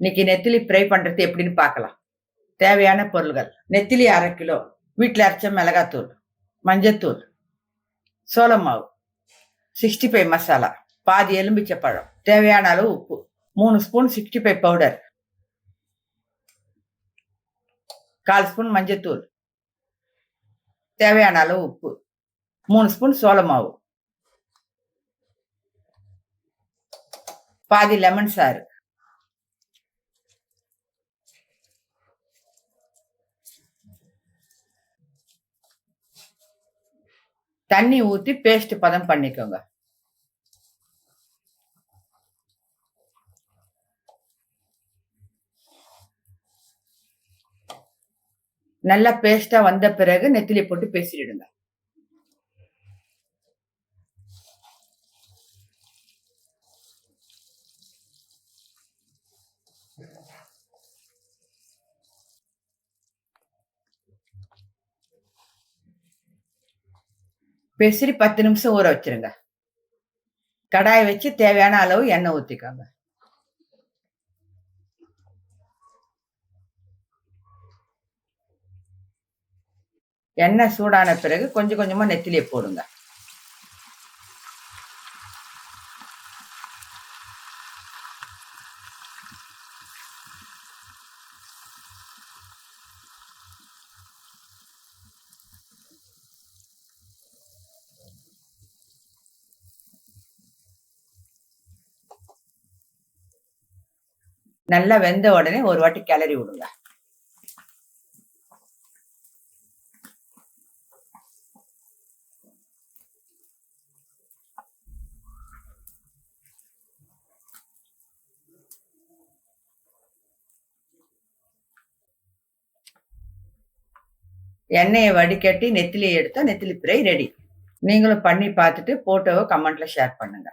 இன்னைக்கு நெத்திலி ஃப்ரை பண்றது எப்படின்னு பார்க்கலாம். தேவையான பொருள்கள்: நெத்திலி 1/2 கிலோ, வீட்டில் அரைச்ச மிளகாத்தூள், மஞ்சத்தூள், சோள மாவு, 65 மசாலா, பாதி எலும்பிச்சை பழம், தேவையான அளவு உப்பு, 3 ஸ்பூன் 65 பவுடர், 1/4 ஸ்பூன் மஞ்சத்தூள், தேவையான அளவு உப்பு, 3 ஸ்பூன் சோள மாவு, பாதி லெமன் சாறு, தண்ணி ஊத்தி பேஸ்ட் பதம் பண்ணிக்கோங்க. நல்லா பேஸ்டா வந்த பிறகு நெத்திலி போட்டு பேசிடுங்க. பெசரி 10 நிமிஷம் ஊற வச்சிருங்க. கடாயை வச்சு தேவையான அளவு எண்ணெய் ஊத்திக்கோங்க. எண்ணெய் சூடான பிறகு கொஞ்சம் கொஞ்சமா நெத்திலியை போடுங்க. நல்லா வெந்த உடனே ஒரு வாட்டி கிளறி விடுங்க. எண்ணெயை வடிகட்டி நெத்திலியை எடுத்தா நெத்திலி ஃப்ரை ரெடி. நீங்களும் பண்ணி பார்த்துட்டு போட்டோவை கமெண்ட்ல ஷேர் பண்ணுங்க.